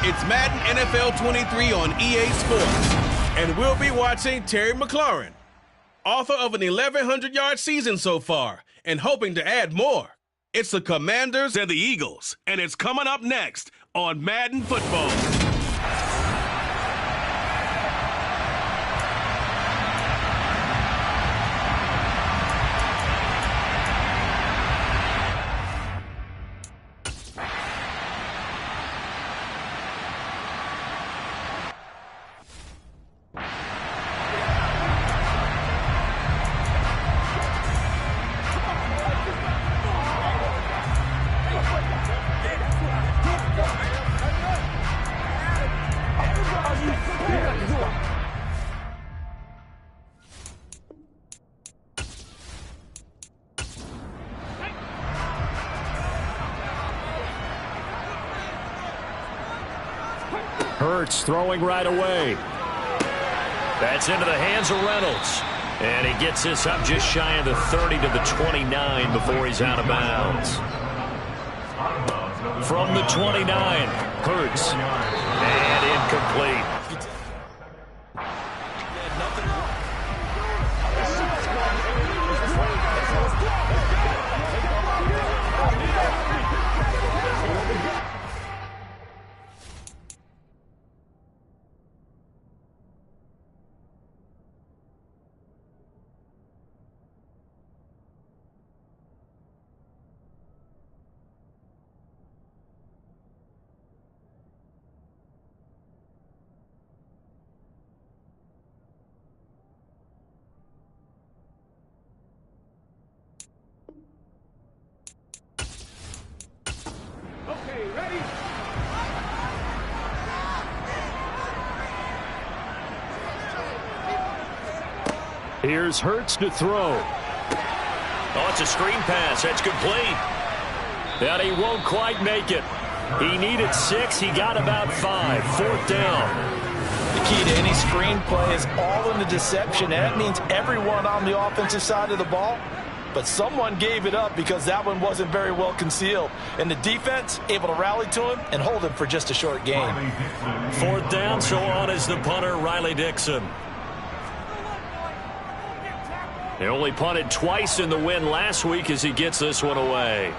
It's Madden NFL 23 on EA Sports. And we'll be watching Terry McLaurin, author of an 1,100-yard season so far, and hoping to add more. It's the Commanders and the Eagles, and it's coming up next on Madden Football. Hurts throwing right away. That's into the hands of Reynolds. And he gets this up just shy of the 30 to the 29 before he's out of bounds. From the 29, Hurts. And incomplete. Here's Hurts to throw. Oh, it's a screen pass. That's complete. And he won't quite make it. He needed 6. He got about 5. 4th down. The key to any screen play is all in the deception. And that means everyone on the offensive side of the ball. But someone gave it up because that one wasn't very well concealed. And the defense able to rally to him and hold him for just a short gain. 4th down, so on is the punter, Riley Dixon. They only punted twice in the win last week as he gets this one away.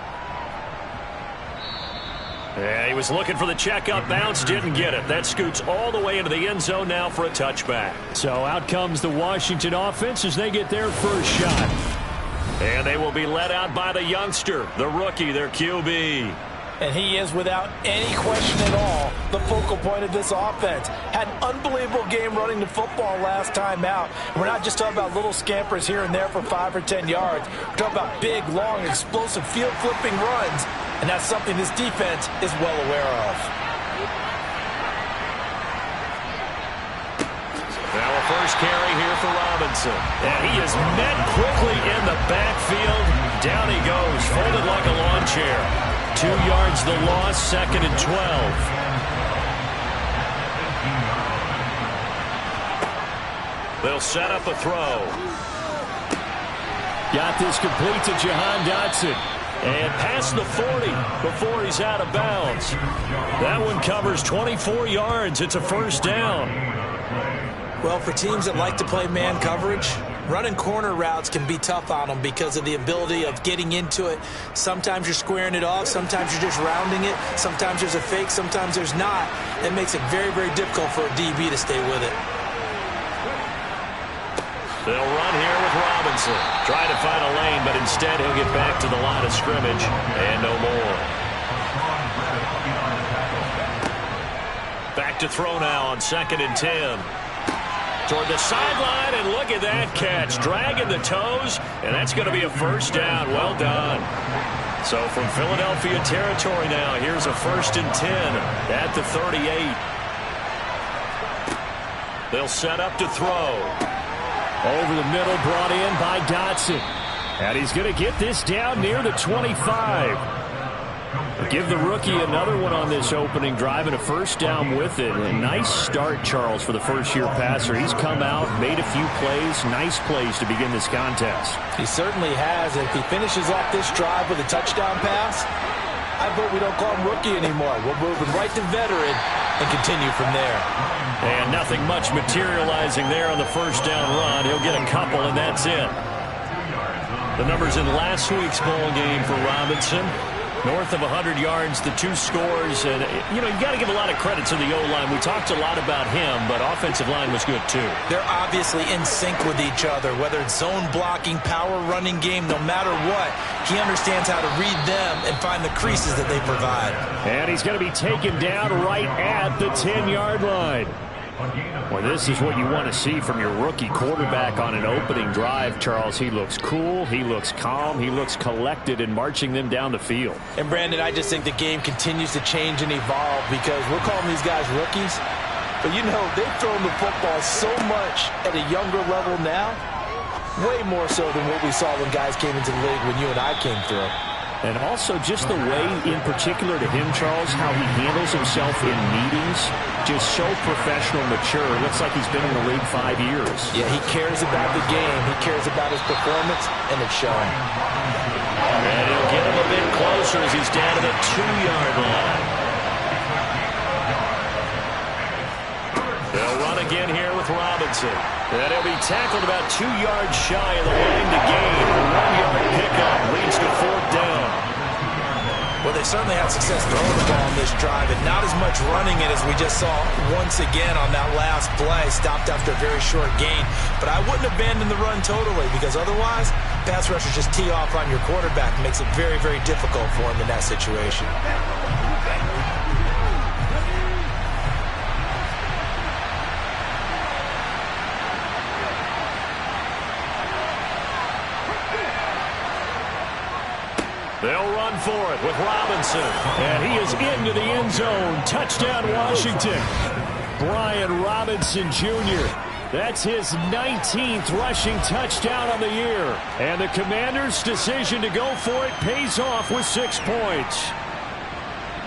Yeah, he was looking for the checkup bounce, didn't get it. That scoots all the way into the end zone now for a touchback. So out comes the Washington offense as they get their first shot. And they will be led out by the youngster, the rookie, their QB. And he is, without any question at all, the focal point of this offense. Had an unbelievable game running the football last time out. And we're not just talking about little scampers here and there for 5 or 10 yards. We're talking about big, long, explosive field-flipping runs. And that's something this defense is well aware of. Now a first carry here for Robinson. And he is met quickly in the backfield. Down he goes, folded like a lawn chair. 2 yards the loss, 2nd and 12. They'll set up a throw. Got this complete to Jahan Dotson. And past the 40 before he's out of bounds. That one covers 24 yards. It's a first down. Well, for teams that like to play man coverage, running corner routes can be tough on them because of the ability of getting into it. Sometimes you're squaring it off. Sometimes you're just rounding it. Sometimes there's a fake. Sometimes there's not. It makes it very, very difficult for a DB to stay with it. They'll run here with Robinson. Try to find a lane, but instead he'll get back to the line of scrimmage and no more. Back to throw now on 2nd and 10. Toward the sideline, and look at that catch. Dragging the toes, and that's going to be a first down. Well done. So from Philadelphia territory now, here's a 1st and 10 at the 38. They'll set up to throw. Over the middle, brought in by Dotson. And he's going to get this down near the 25. Give the rookie another one on this opening drive and a first down with it. A nice start, Charles, for the first-year passer. He's come out, made a few plays, nice plays to begin this contest. He certainly has. And if he finishes off this drive with a touchdown pass, I vote we don't call him rookie anymore. We're moving right to veteran and continue from there. And nothing much materializing there on the first down run. He'll get a couple, and that's it. The numbers in last week's bowl game for Robinson. North of 100 yards, the 2 scores. And, you got to give a lot of credit to the O-line. We talked a lot about him, but offensive line was good, too. They're obviously in sync with each other, whether it's zone blocking, power running game, no matter what. He understands how to read them and find the creases that they provide. And he's going to be taken down right at the 10-yard line. Well, this is what you want to see from your rookie quarterback on an opening drive, Charles. He looks cool, he looks calm, he looks collected in marching them down the field. And, Brandon, I just think the game continues to change and evolve because we're calling these guys rookies. But, they've thrown the football so much at a younger level now, way more so than what we saw when guys came into the league when you and I came through. And also just the way, in particular to him, Charles, how he handles himself in meetings, just so professional, mature. It looks like he's been in the league 5 years. Yeah, he cares about the game. He cares about his performance, and it's showing. And he'll get him a bit closer as he's down to the 2-yard line. They'll run again here with Robinson. And he'll be tackled about 2 yards shy of the line to gain. A 1-yard pickup leads to 4th down. Well, they certainly had success throwing the ball on this drive, and not as much running it as we just saw once again on that last play. Stopped after a very short gain. But I wouldn't abandon the run totally because otherwise, pass rushers just tee off on your quarterback. Makes it very, very difficult for him in that situation. They'll run for it with Robinson. And he is into the end zone. Touchdown, Washington. Brian Robinson Jr. That's his 19th rushing touchdown on the year. And the Commanders' decision to go for it pays off with 6 points.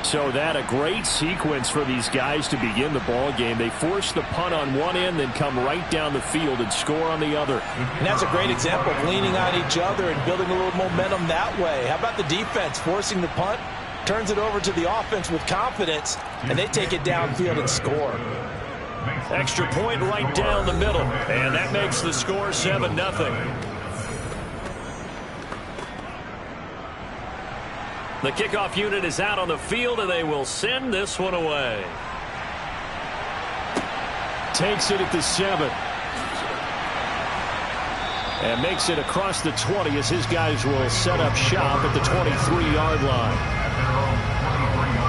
So that a great sequence for these guys to begin the ball game. They force the punt on one end, then come right down the field and score on the other. And that's a great example of leaning on each other and building a little momentum that way. How about the defense forcing the punt? Turns it over to the offense with confidence, and they take it downfield and score. Extra point right down the middle, and that makes the score 7-0. The kickoff unit is out on the field, and they will send this one away. Takes it at the 7. And makes it across the 20 as his guys will set up shop at the 23-yard line.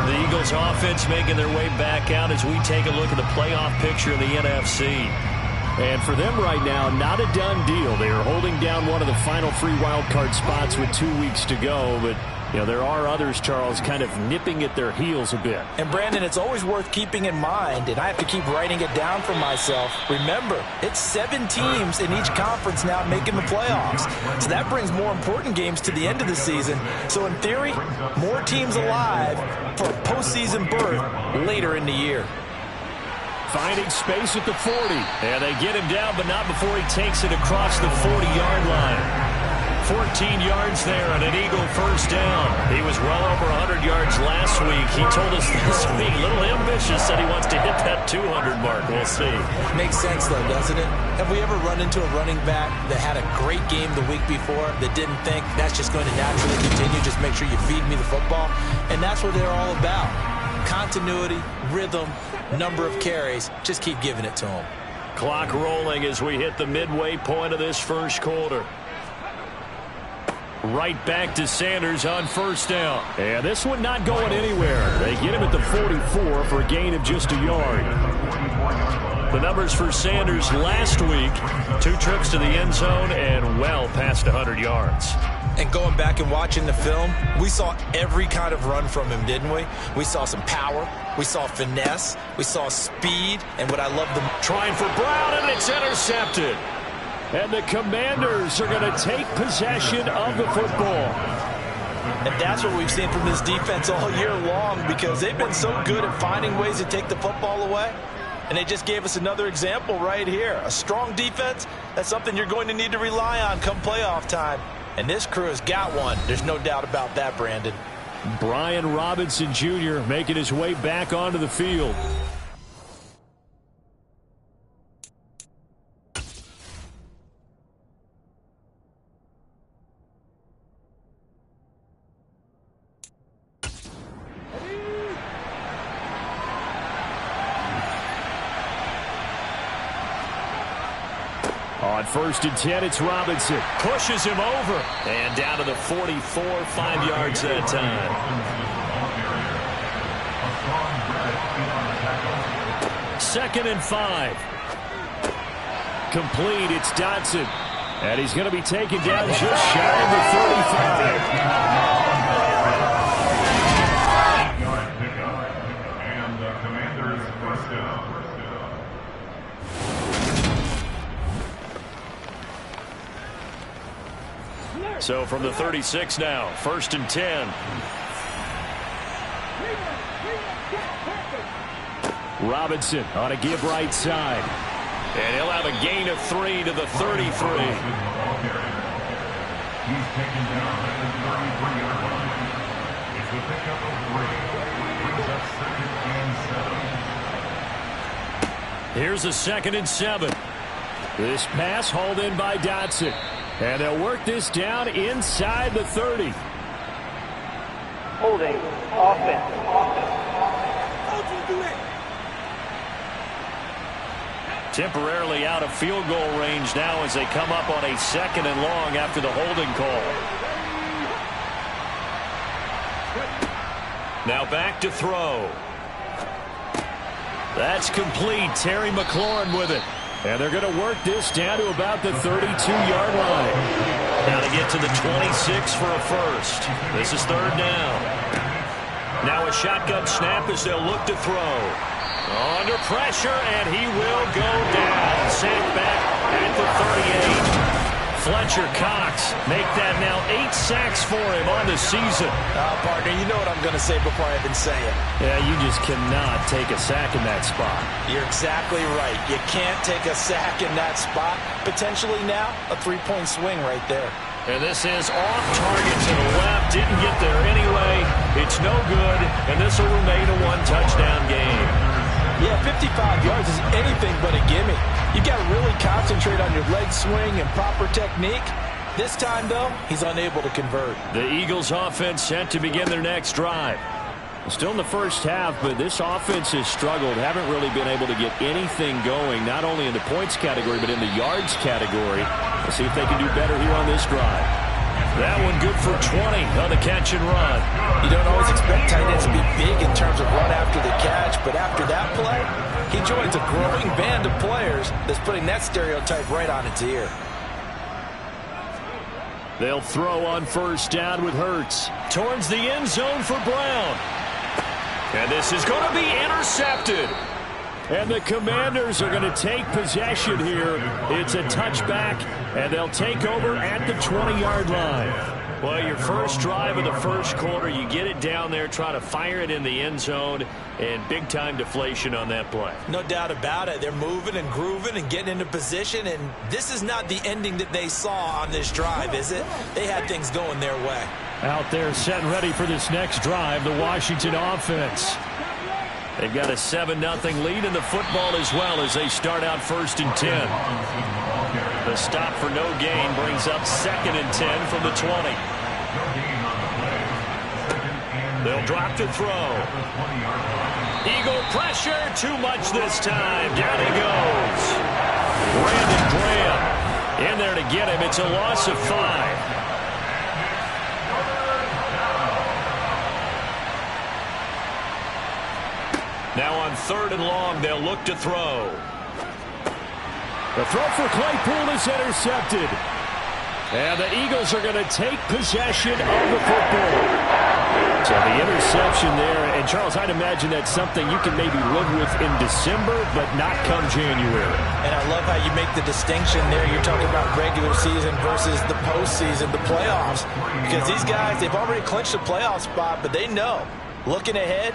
The Eagles offense making their way back out as we take a look at the playoff picture in the NFC. And for them right now, not a done deal. They are holding down one of the final 3 wildcard spots with 2 weeks to go, but there are others, Charles, kind of nipping at their heels a bit. And, Brandon, it's always worth keeping in mind, and I have to keep writing it down for myself. Remember, it's 7 teams in each conference now making the playoffs. So that brings more important games to the end of the season. So, in theory, more teams alive for a postseason berth later in the year. Finding space at the 40. And they get him down, but not before he takes it across the 40-yard line. 14 yards there on an Eagle first down. He was well over 100 yards last week. He told us this week, a little ambitious, said he wants to hit that 200 mark. We'll see. Makes sense, though, doesn't it? Have we ever run into a running back that had a great game the week before that didn't think that's just going to naturally continue? Just make sure you feed me the football. And that's what they're all about. Continuity, rhythm, number of carries. Just keep giving it to them. Clock rolling as we hit the midway point of this first quarter. Right back to Sanders on first down. And this one not going anywhere. They get him at the 44 for a gain of just a yard. The numbers for Sanders last week, 2 trips to the end zone and well past 100 yards. And going back and watching the film, we saw every kind of run from him, didn't we? We saw some power, we saw finesse, we saw speed, and what I love the... Trying for Brown, and it's intercepted. And the Commanders are going to take possession of the football. And that's what we've seen from this defense all year long because they've been so good at finding ways to take the football away. And they just gave us another example right here. A strong defense, that's something you're going to need to rely on come playoff time. And this crew has got one. There's no doubt about that, Brandon. Brian Robinson Jr. making his way back onto the field. On 1st and 10, it's Robinson. Pushes him over. And down to the 44, 5 yards that time. Second and 5. Complete, it's Dotson. And he's going to be taken down just shy of the 35. So from the 36 now, 1st and 10. Robinson on a give right side. And he'll have a gain of 3 to the 33. He's taken down at the 33-yard line. It's a pickup of 3. Brings up 2nd and 7. Here's a 2nd and 7. This pass hauled in by Dotson. And they'll work this down inside the 30. Holding offense. Temporarily out of field goal range now as they come up on a 2nd and long after the holding call. Now back to throw. That's complete. Terry McLaurin with it. And they're going to work this down to about the 32-yard line. Now to get to the 26 for a first. This is 3rd down. Now a shotgun snap as they'll look to throw. Under pressure, and he will go down. Sacked back at the 38. Fletcher Cox make that now 8 sacks for him on the season. Partner, you know what I'm going to say before I even say it. Yeah, you just cannot take a sack in that spot. You're exactly right. You can't take a sack in that spot. Potentially now a 3-point swing right there. And this is off target to the left. Didn't get there anyway. It's no good, and this will remain a 1-touchdown game. Yeah, 55 yards is anything but a gimme. You got to really concentrate on your leg swing and proper technique. This time, though, he's unable to convert. The Eagles offense set to begin their next drive. Still in the first half, but this offense has struggled. Haven't really been able to get anything going, not only in the points category, but in the yards category. Let's see if they can do better here on this drive. That one good for 20 on the catch and run. You don't always expect tight ends to be big in terms of run after the catch, but after that play, he joins a growing band of players that's putting that stereotype right on its ear. They'll throw on 1st down with Hurts. Towards the end zone for Brown. And this is going to be intercepted. And the Commanders are going to take possession here. It's a touchback, and they'll take over at the 20-yard line. Well, your first drive of the first quarter, you get it down there, try to fire it in the end zone, and big-time deflation on that play. No doubt about it. They're moving and grooving and getting into position, and this is not the ending that they saw on this drive, is it? They had things going their way. Out there set and ready for this next drive, the Washington offense. They've got a 7-0 lead in the football as well as they start out 1st and 10. The stop for no gain brings up 2nd and 10 from the 20. They'll drop to throw. Eagle pressure, too much this time. Down he goes. Brandon Graham in there to get him. It's a loss of 5. Now on 3rd and long, they'll look to throw. The throw for Claypool is intercepted. And the Eagles are going to take possession of the football. So the interception there, and Charles, I'd imagine that's something you can maybe live with in December, but not come January. And I love how you make the distinction there. You're talking about regular season versus the postseason, the playoffs. Because these guys, they've already clinched a playoff spot, but they know, looking ahead,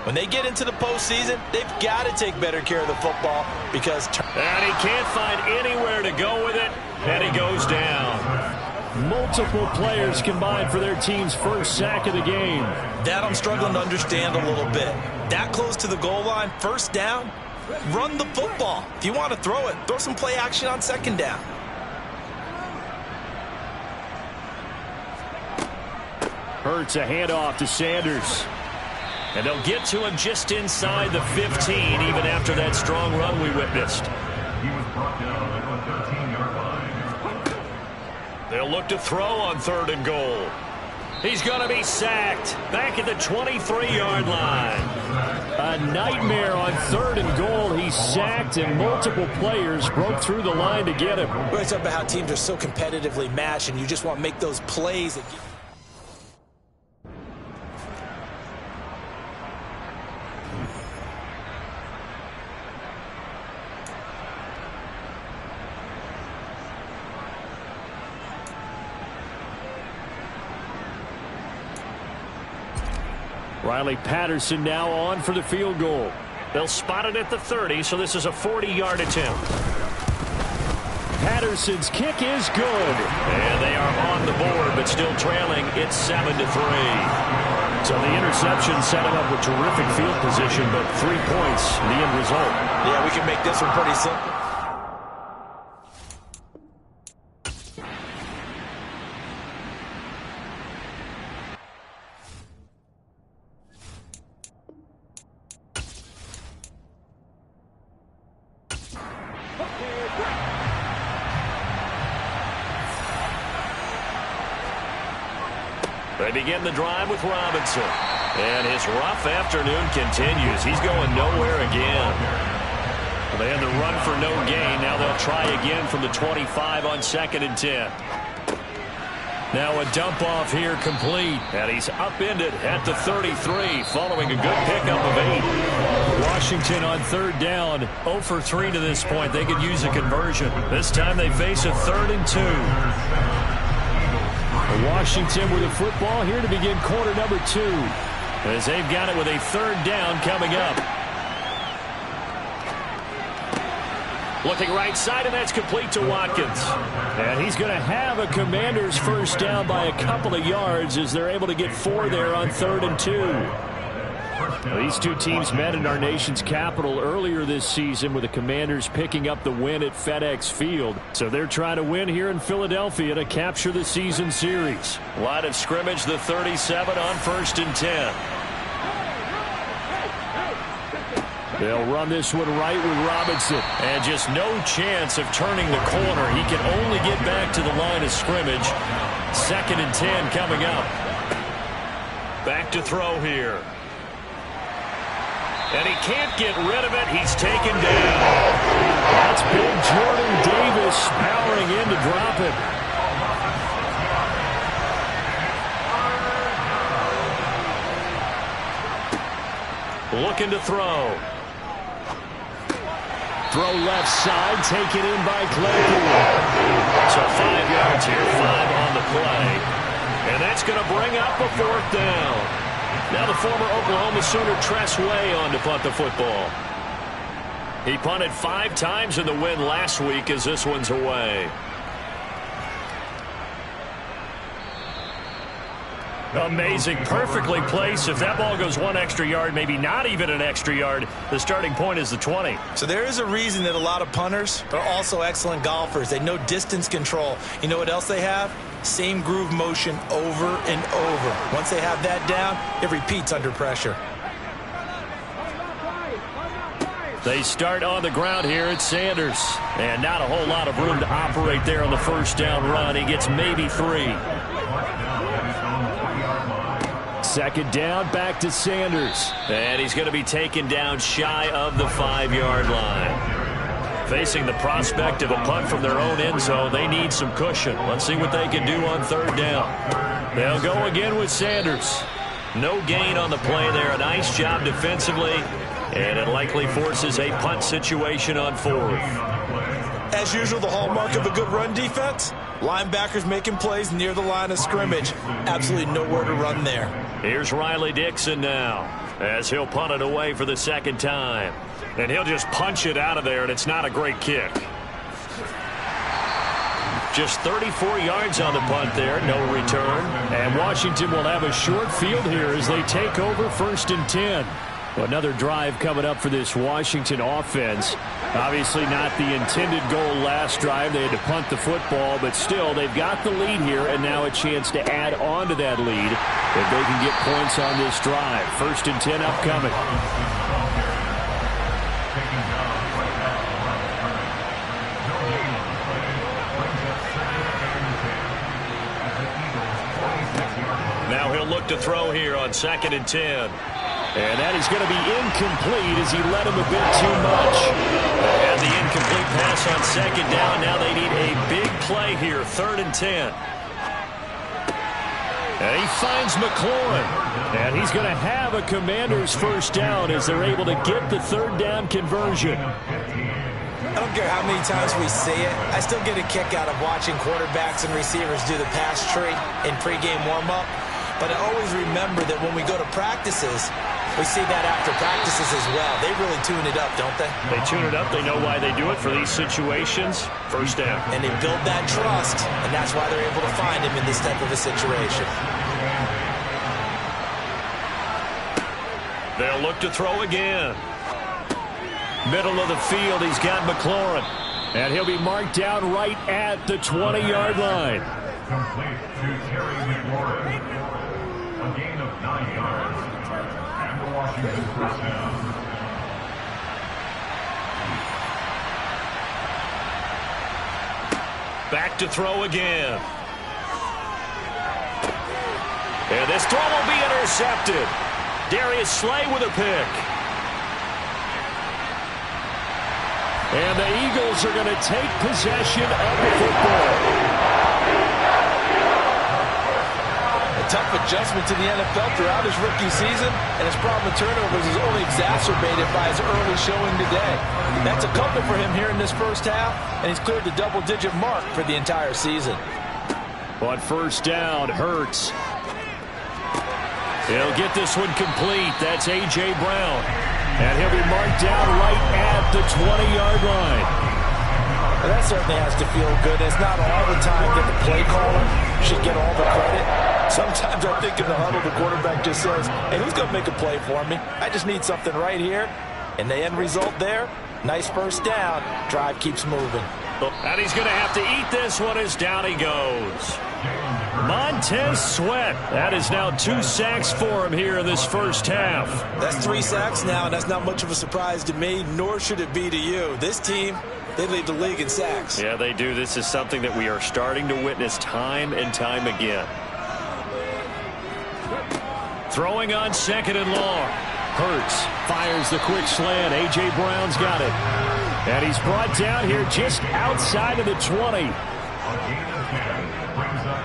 when they get into the postseason, they've got to take better care of the football because... And he can't find anywhere to go with it, and he goes down. Multiple players combined for their team's first sack of the game. That I'm struggling to understand a little bit. That close to the goal line, first down, run the football. If you want to throw it, throw some play action on second down. Hurts a handoff to Sanders. And they'll get to him just inside the 15, even after that strong run we witnessed. He was brought down at the 13-yard line. They'll look to throw on 3rd and goal. He's going to be sacked back at the 23-yard line. A nightmare on 3rd and goal. He's sacked, and multiple players broke through the line to get him. We're talking about how teams are so competitively matched, and you just want to make those plays that get... Riley Patterson now on for the field goal. They'll spot it at the 30, so this is a 40-yard attempt. Patterson's kick is good. And they are on the board, but still trailing. It's 7-3. So the interception set him up with terrific field position, but 3 points, the end result. Yeah, we can make this one pretty simple. They begin the drive with Robinson. And his rough afternoon continues. He's going nowhere again. They had the run for no gain. Now they'll try again from the 25 on 2nd and 10. Now a dump off here complete. And he's upended at the 33 following a good pickup of 8. Washington on 3rd down. 0 for 3 to this point. They could use a conversion. This time they face a 3rd and 2. Washington with the football here to begin quarter number 2. As they've got it with a 3rd down coming up. Looking right side, and that's complete to Watkins. And he's going to have a Commanders first down by a couple of yards as they're able to get 4 there on 3rd and 2. These two teams met in our nation's capital earlier this season with the Commanders picking up the win at FedEx Field. So they're trying to win here in Philadelphia to capture the season series. Line of scrimmage, the 37 on 1st and 10. They'll run this one right with Robinson. And just no chance of turning the corner. He can only get back to the line of scrimmage. 2nd and 10 coming up. Back to throw here. And he can't get rid of it. He's taken down. That's big Jordan Davis powering in to drop it. Looking to throw. Throw left side, taken in by Claypool. So 5 yards here, 5 on the play. And that's going to bring up a 4th down. Now the former Oklahoma Sooner Tress Way on to punt the football. He punted 5 times in the win last week as this one's away. Amazing, perfectly placed. If that ball goes 1 extra yard, maybe not even an extra yard, the starting point is the 20. So there is a reason that a lot of punters are also excellent golfers. They know distance control. You know what else they have? Same groove motion over and over. Once they have that down, it repeats under pressure. They start on the ground here at Sanders. And not a whole lot of room to operate there on the first down run. He gets maybe 3. 2nd down, back to Sanders. And he's going to be taken down shy of the 5-yard line. Facing the prospect of a punt from their own end zone, they need some cushion. Let's see what they can do on 3rd down. They'll go again with Sanders. No gain on the play there. A nice job defensively. And it likely forces a punt situation on 4th. As usual, the hallmark of a good run defense, linebackers making plays near the line of scrimmage. Absolutely nowhere to run there. Here's Riley Dixon now as he'll punt it away for the 2nd time. And he'll just punch it out of there, and it's not a great kick. Just 34 yards on the punt there, no return. And Washington will have a short field here as they take over 1st and 10. Another drive coming up for this Washington offense. Obviously not the intended goal last drive. They had to punt the football, but still they've got the lead here and now a chance to add on to that lead if they can get points on this drive. 1st and 10 upcoming. Now he'll look to throw here on 2nd and 10. And that is going to be incomplete as he led him a bit too much. And the incomplete pass on 2nd down. Now they need a big play here, 3rd and 10. And he finds McLaurin. And he's going to have a Commanders 1st down as they're able to get the 3rd down conversion. I don't care how many times we see it. I still get a kick out of watching quarterbacks and receivers do the pass tree in pregame warm-up. But I always remember that when we go to practices, we see that after practices as well. They really tune it up, don't they? They tune it up. They know why they do it for these situations. 1st down. And they build that trust, and that's why they're able to find him in this type of a situation. They'll look to throw again. Middle of the field, he's got McLaurin. And he'll be marked down right at the 20-yard line. Complete to Terry McLaurin. A gain of 9 yards. And the Washington 1st down. Back to throw again. And this throw will be intercepted. Darius Slay with a pick. And the Eagles are going to take possession of the football. A tough adjustment to the NFL throughout his rookie season, and his problem with turnovers is only exacerbated by his early showing today. That's a comfort for him here in this 1st half, and he's cleared the double-digit mark for the entire season. On 1st down, Hurts. He'll get this one complete. That's A.J. Brown. And he'll be marked down right at the 20-yard line. And that certainly has to feel good. It's not all the time that the play caller should get all the credit. Sometimes I think in the huddle, the quarterback just says, hey, who's going to make a play for me? I just need something right here. And the end result there, nice 1st down. Drive keeps moving. And he's going to have to eat this one as down he goes. Montez Sweat. That is now 2 sacks for him here in this 1st half. That's 3 sacks now, and that's not much of a surprise to me, nor should it be to you. This team, they lead the league in sacks. Yeah, they do. This is something that we are starting to witness time and time again. Throwing on 2nd and long. Hurts fires the quick slant. A.J. Brown's got it. And he's brought down here just outside of the 20.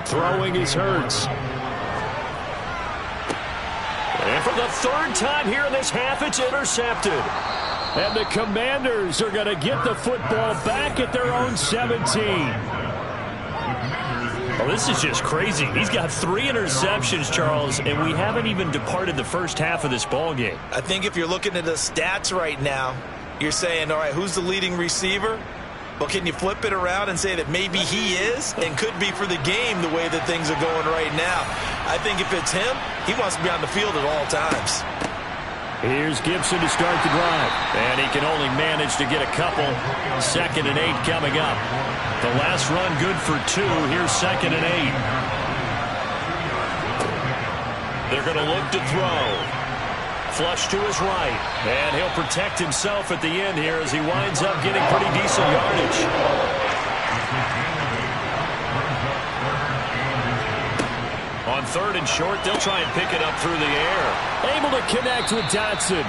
Throwing is Hurts. And for the 3rd time here in this half, it's intercepted. And the Commanders are going to get the football back at their own 17. Well, this is just crazy. He's got 3 interceptions, Charles, and we haven't even departed the 1st half of this ball game. I think if you're looking at the stats right now, you're saying, all right, who's the leading receiver? Well, can you flip it around and say that maybe he is and could be for the game the way that things are going right now? I think if it's him, he wants to be on the field at all times. Here's Gibson to start the drive. And he can only manage to get a couple. 2nd and 8 coming up. The last run good for 2. Here's 2nd and 8. They're going to look to throw. Flush to his right. And he'll protect himself at the end here as he winds up getting pretty decent yardage. On 3rd and short, they'll try and pick it up through the air. Able to connect with Dotson.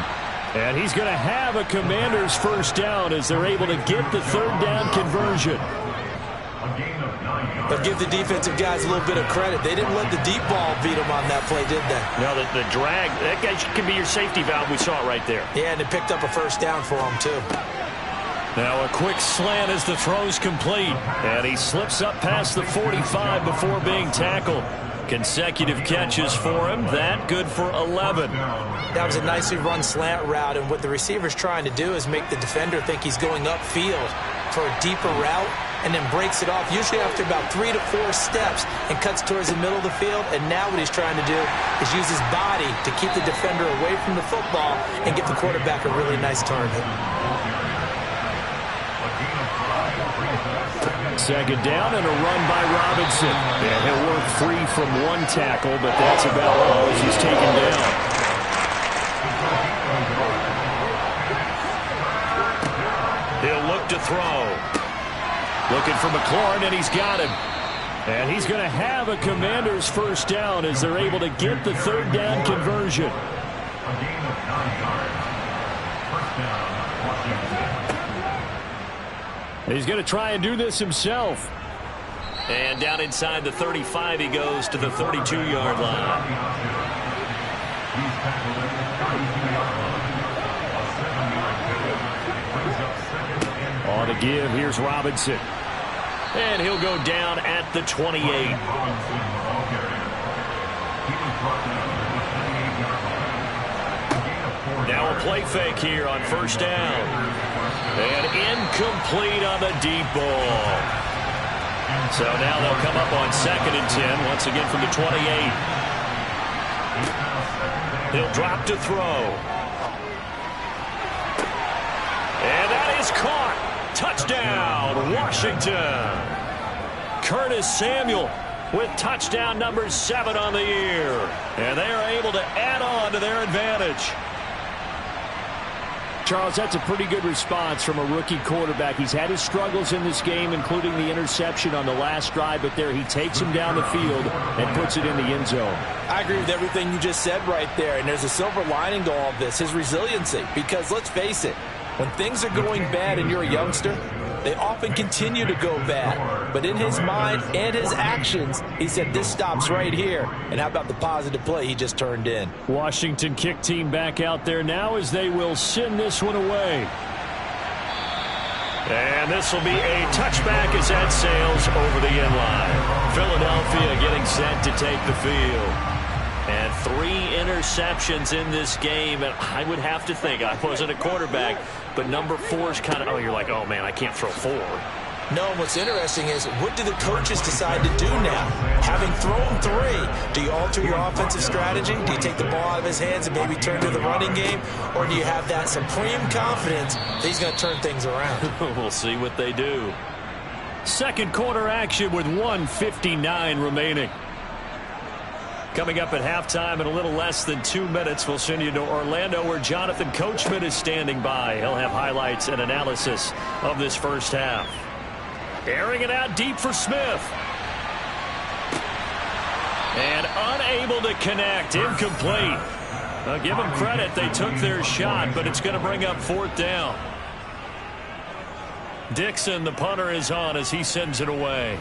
And he's going to have a Commanders 1st down as they're able to get the 3rd down conversion. But give the defensive guys a little bit of credit. They didn't let the deep ball beat them on that play, did they? No, the drag, that guy can be your safety valve. We saw it right there. Yeah, and it picked up a 1st down for him, too. Now a quick slant as the throw's complete. And he slips up past the 45 before being tackled. Consecutive catches for him. That good for 11. That was a nicely run slant route, and what the receiver's trying to do is make the defender think he's going upfield for a deeper route, and then breaks it off, usually after about 3 to 4 steps, and cuts towards the middle of the field. And now what he's trying to do is use his body to keep the defender away from the football and give the quarterback a really nice target. Second down and a run by Robinson. And he'll work free from one tackle, but that's about all as he's taken down. He'll look to throw. Looking for McLaurin, and he's got him. And he's going to have a Commanders first down as they're able to get the third down conversion. A gain of 9 yards. First down, Washington. He's going to try and do this himself. And down inside the 35, he goes to the 32-yard line. He's tackled at the 32-yard line. A 7-yard pickup. Brings up second and On to give, here's Robinson. And he'll go down at the 28. Robinson, the ball carrier. He was brought down at the 28-yard line. A gain of 4 Now a yards. play fake here on first down. And incomplete on the deep ball. So now they'll come up on 2nd and 10, once again from the 28. He'll drop to throw. And that is caught. Touchdown, Washington. Curtis Samuel with touchdown number 7 on the year. And they are able to add on to their advantage. Charles, that's a pretty good response from a rookie quarterback. He's had his struggles in this game, including the interception on the last drive, but there he takes him down the field and puts it in the end zone. I agree with everything you just said right there, and there's a silver lining to all of this, his resiliency. Because let's face it, when things are going bad and you're a youngster, they often continue to go bad. But in his mind and his actions, he said, this stops right here. And how about the positive play he just turned in? Washington kick team back out there now as they will send this one away. And this will be a touchback as that sails over the end line. Philadelphia getting set to take the field. And 3 interceptions in this game, and I would have to think, I wasn't a quarterback, but number 4 is kind of, you're like, oh man, I can't throw 4. No, what's interesting is, what do the coaches decide to do now? Having thrown 3, do you alter your offensive strategy? Do you take the ball out of his hands and maybe turn to the running game? Or do you have that supreme confidence that he's going to turn things around? We'll see what they do. Second quarter action with 1:59 remaining. Coming up at halftime in a little less than 2 minutes, we'll send you to Orlando where Jonathan Coachman is standing by. He'll have highlights and analysis of this first half. Airing it out deep for Smith. And unable to connect. Incomplete. I'll give them credit. They took their shot, but it's going to bring up 4th down. Dixon, the punter, is on as he sends it away.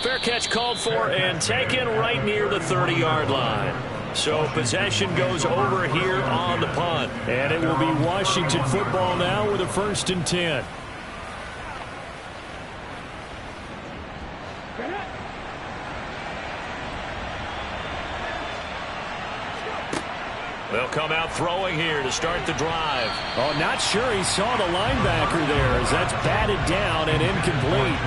Fair catch called for and taken right near the 30-yard line. So possession goes over here on the punt. And it will be Washington football now with a 1st and 10. They'll come out throwing here to start the drive. Oh, not sure he saw the linebacker there as that's batted down and incomplete.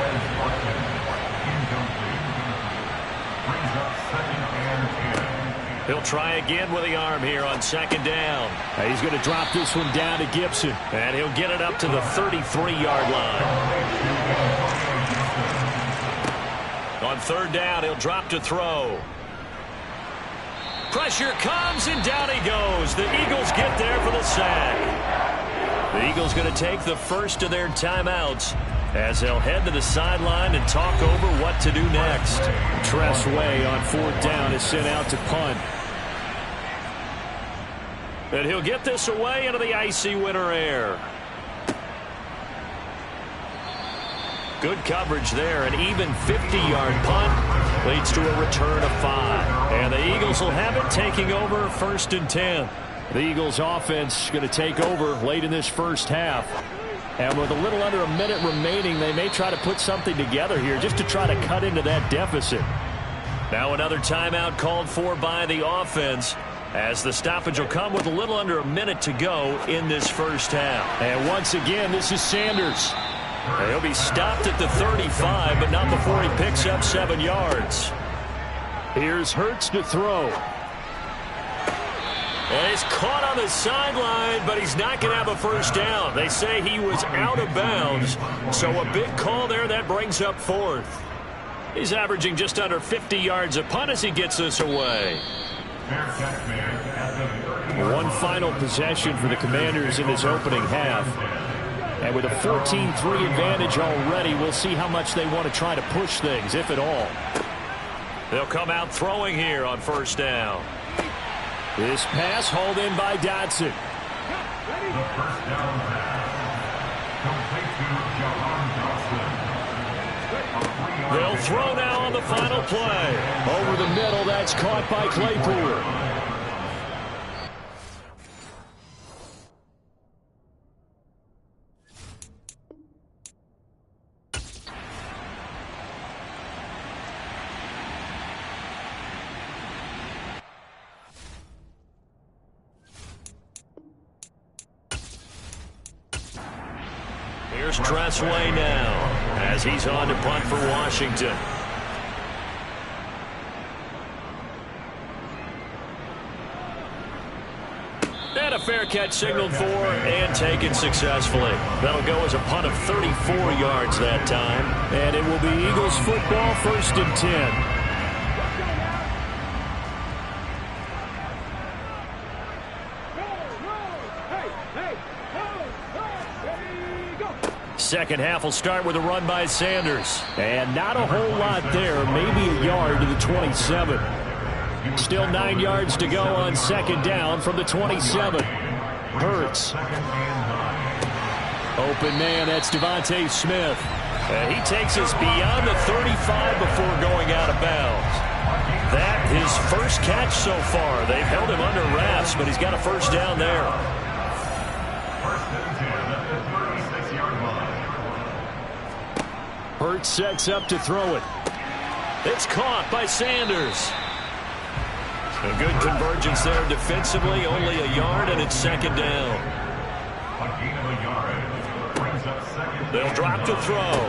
He'll try again with the arm here on 2nd down. He's going to drop this one down to Gibson. And he'll get it up to the 33-yard line. On 3rd down, he'll drop to throw. Pressure comes, and down he goes. The Eagles get there for the sack. The Eagles going to take the first of their timeouts as they'll head to the sideline and talk over what to do next. Tress Way on 4th down is sent out to punt. And he'll get this away into the icy winter air. Good coverage there. An even 50-yard punt leads to a return of 5. And the Eagles will have it, taking over 1st and 10. The Eagles offense going to take over late in this first half. And with a little under a minute remaining, they may try to put something together here just to try to cut into that deficit. Now another timeout called for by the offense, as the stoppage will come with a little under a minute to go in this first half. And once again, this is Sanders. He'll be stopped at the 35, but not before he picks up 7 yards. Here's Hurts to throw. And he's caught on the sideline, but he's not going to have a first down. They say he was out of bounds, so a big call there that brings up 4th. He's averaging just under 50 yards a punt as he gets this away. One final possession for the Commanders in this opening half. And with a 14-3 advantage already, we'll see how much they want to try to push things, if at all. They'll come out throwing here on first down. This pass hauled in by Dotson. The first down pass complete to Jahan Dotson. They'll throw now on the final play. Over the middle, that's caught by Claypool. Here's Tressway now as he's on to punt for Washington. And a fair catch signaled for and taken successfully. That'll go as a punt of 34 yards that time. And it will be Eagles football, 1st and 10. Second half will start with a run by Sanders. And not a whole lot there, maybe a yard to the 27. Still 9 yards to go on second down from the 27. Hurts. Open man, that's Devontae Smith. And he takes us beyond the 35 before going out of bounds. That his first catch so far. They've held him under wraps, but he's got a first down there. Hurts sets up to throw it. It's caught by Sanders. A good convergence there defensively, only a yard, and it's second down. They'll drop to throw.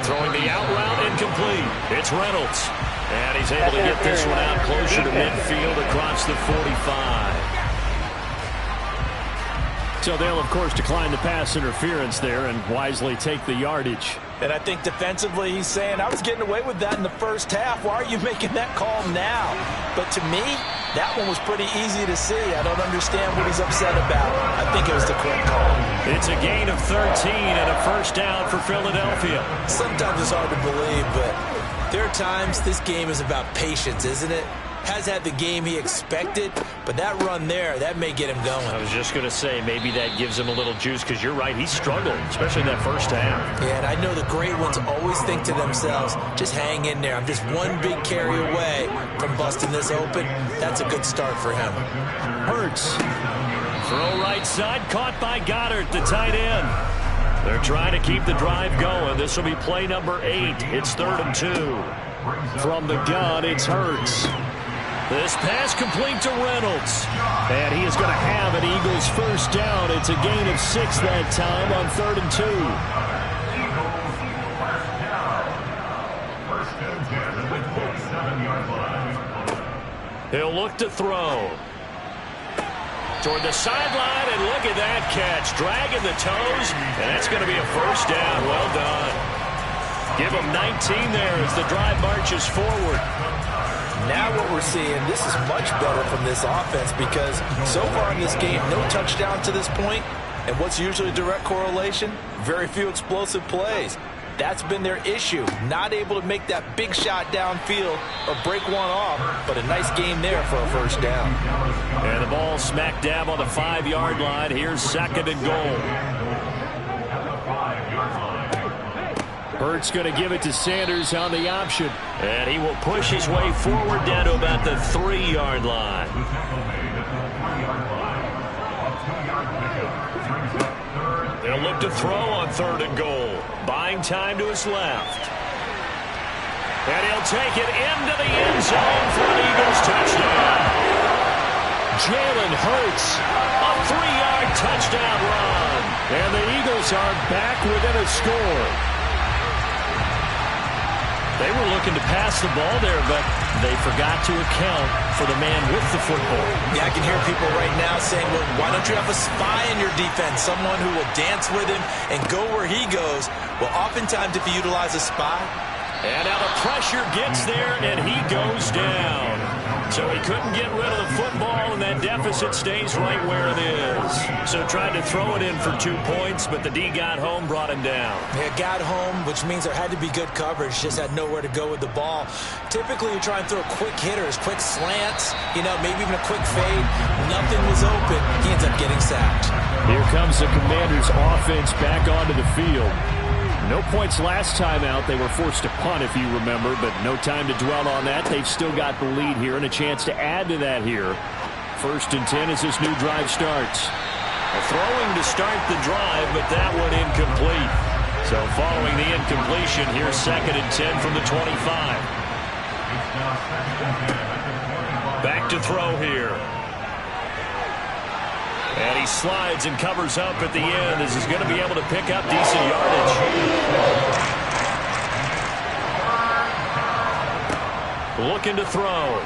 Throwing the out route incomplete. It's Reynolds. And he's able to get this one out closer to midfield across the 45. So they'll, of course, decline the pass interference there and wisely take the yardage. And I think defensively he's saying, I was getting away with that in the first half. Why are you making that call now? But to me, that one was pretty easy to see. I don't understand what he's upset about. I think it was the quick call. It's a gain of 13 and a first down for Philadelphia. Sometimes it's hard to believe, but there are times this game is about patience, isn't it? Has had the game he expected, but that run there, that may get him going. I was just going to say, maybe that gives him a little juice, because you're right, he struggled, especially in that first half. Yeah, and I know the great ones always think to themselves, just hang in there. I'm just one big carry away from busting this open. That's a good start for him. Hurts. Throw right side, caught by Goddard, the tight end. They're trying to keep the drive going. This will be play number 8. It's 3rd and 2. From the gun, it's Hurts. This pass complete to Reynolds. And he is going to have an Eagles first down. It's a gain of 6 that time on 3rd and 2. He'll look to throw. Toward the sideline, and look at that catch. Dragging the toes, and that's going to be a first down. Well done. Give him 19 there as the drive marches forward. Now what we're seeing, this is much better from this offense because so far in this game, no touchdown to this point, and what's usually a direct correlation? Very few explosive plays. That's been their issue, not able to make that big shot downfield or break one off, but a nice game there for a first down. And the ball smack dab on the 5-yard line. Here's 2nd and goal. Hurts going to give it to Sanders on the option. And he will push his way forward down to about the 3-yard line. They'll look to throw on 3rd and goal. Buying time to his left. And he'll take it into the end zone for an Eagles touchdown. Jalen Hurts, a 3-yard touchdown run. And the Eagles are back within a score. They were looking to pass the ball there, but they forgot to account for the man with the football. Yeah, I can hear people right now saying, well, why don't you have a spy in your defense, someone who will dance with him and go where he goes? Well, oftentimes if you utilize a spy. And now the pressure gets there, and he goes down. So he couldn't get rid of the football, and that deficit stays right where it is. So tried to throw it in for 2 points, but the D got home, brought him down. Yeah, got home, which means there had to be good coverage, just had nowhere to go with the ball. Typically, you try and throw quick hitters, quick slants, maybe even a quick fade. Nothing was open. He ends up getting sacked. Here comes the Commanders' offense back onto the field. No points last time out. They were forced to punt, if you remember, but no time to dwell on that. They've still got the lead here and a chance to add to that here. 1st and 10 as this new drive starts. Throwing to start the drive, but that one incomplete. So following the incompletion, here's 2nd and 10 from the 25. Back to throw here. And he slides and covers up at the end as he's going to be able to pick up decent yardage. Looking to throw.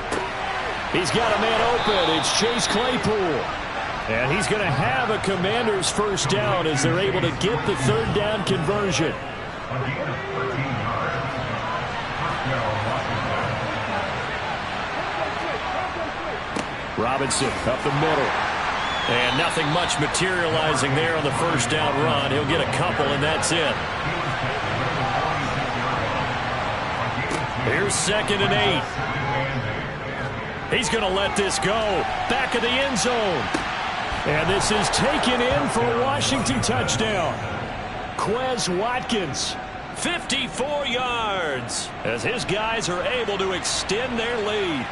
He's got a man open. It's Chase Claypool. And he's going to have a Commanders first down as they're able to get the 3rd down conversion. Robinson up the middle. And nothing much materializing there on the first down run. He'll get a couple, and that's it. Here's 2nd and 8. He's going to let this go. Back of the end zone. And this is taken in for a Washington touchdown. Quez Watkins, 54 yards, as his guys are able to extend their lead.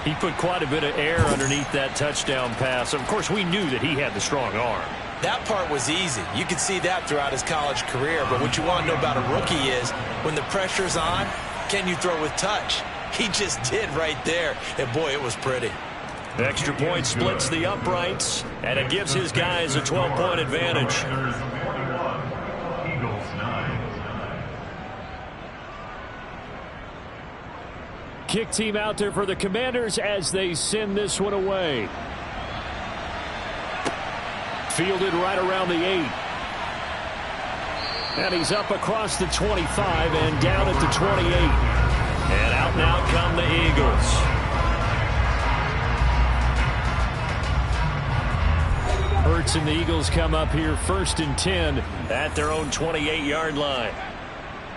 He put quite a bit of air underneath that touchdown pass. Of course, we knew that he had the strong arm. That part was easy. You could see that throughout his college career. But what you want to know about a rookie is when the pressure's on, can you throw with touch? He just did right there. And, boy, it was pretty. The extra point splits the uprights, and it gives his guys a 12-point advantage. Kick team out there for the Commanders as they send this one away. Fielded right around the 8. And he's up across the 25 and down at the 28. And out now come the Eagles. Hurts and the Eagles come up here 1st and 10 at their own 28-yard line.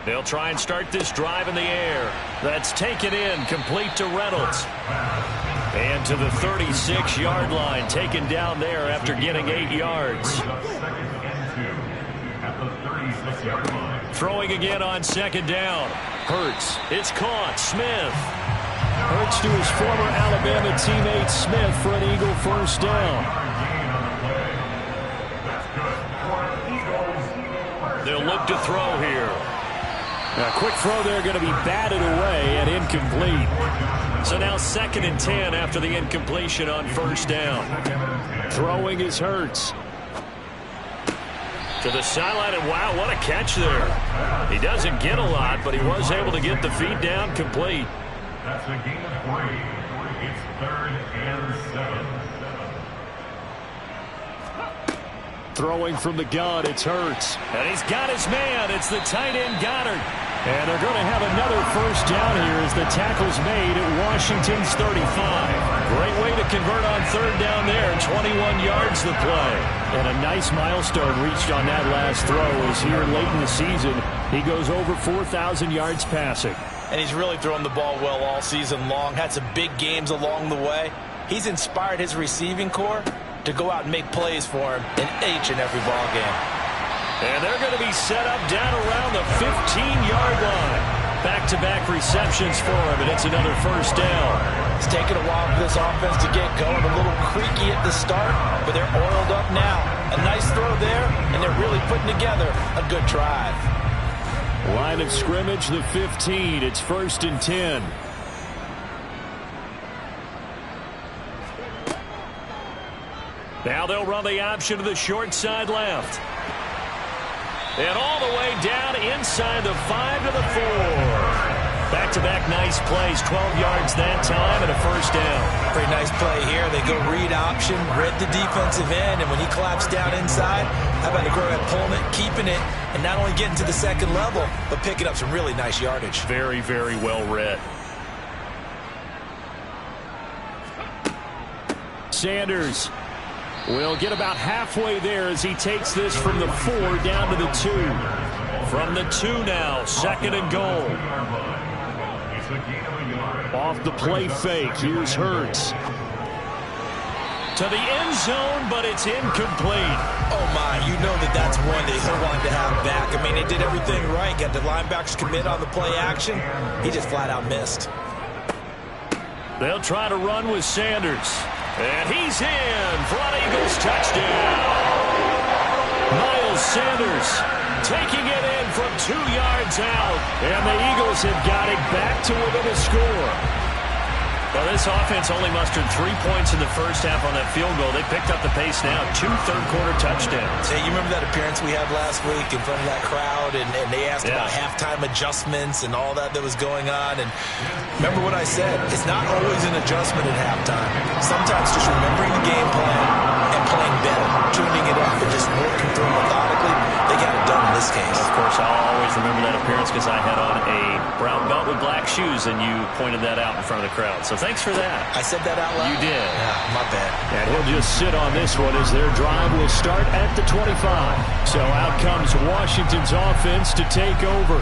They'll try and start this drive in the air. That's taken in, complete to Reynolds. And to the 36-yard line, taken down there after getting 8 yards. Throwing again on 2nd down. Hurts, it's caught. Smith. Hurts to his former Alabama teammate Smith for an Eagle first down. They'll look to throw here. A quick throw there going to be batted away and incomplete. So now 2nd and 10 after the incompletion on first down. Throwing is Hurts. To the sideline, and wow, what a catch there. He doesn't get a lot, but he was able to get the feed down complete. That's a gain of 3. It's 3rd and 7. Throwing from the gun, it's Hurts. And he's got his man. It's the tight end Goddard. And they're going to have another first down here as the tackle's made at Washington's 35. Great way to convert on 3rd down there. 21 yards the play. And a nice milestone reached on that last throw as here late in the season, he goes over 4,000 yards passing. And he's really thrown the ball well all season long. Had some big games along the way. He's inspired his receiving corps to go out and make plays for him in each and every ball game. And they're going to be set up down around the 15-yard line. Back-to-back receptions for him, and it's another first down. It's taken a while for this offense to get going. A little creaky at the start, but they're oiled up now. A nice throw there, and they're really putting together a good drive. Line of scrimmage, the 15. It's 1st and 10. Now they'll run the option to the short side left. And all the way down inside the 5 to the 4. Back-to-back nice plays, 12 yards that time and a first down. Pretty nice play here. They go read option, read the defensive end, and when he collapsed down inside, how about to go ahead pulling it, keeping it, and not only getting to the second level, but picking up some really nice yardage. Very, very well read. Sanders will get about halfway there as he takes this from the 4 down to the 2. From the 2 now, 2nd and goal. Off the play fake, here's Hurts. To the end zone, but it's incomplete. Oh, my, you know that's one that he'll want to have back. I mean, they did everything right. Got the linebackers commit on the play action. He just flat out missed. They'll try to run with Sanders. And he's in for an Eagles touchdown. Miles Sanders taking it in from 2 yards out. And the Eagles have got it back to within a score. Well, this offense only mustered 3 points in the first half on that field goal. They picked up the pace now. 2 third-quarter touchdowns. Hey, you remember that appearance we had last week in front of that crowd, and they asked about halftime adjustments and all that was going on. And remember what I said? It's not always an adjustment at halftime. Sometimes just remembering the game plan and playing better, tuning it up, and just working through methodically. They got it done in this case. Of course, I'll always remember that appearance because I had on a brown belt with black shoes, and you pointed that out in front of the crowd. So thanks for that. I said that out loud? You did. Yeah, my bad. And he'll just sit on this one as their drive will start at the 25. So out comes Washington's offense to take over.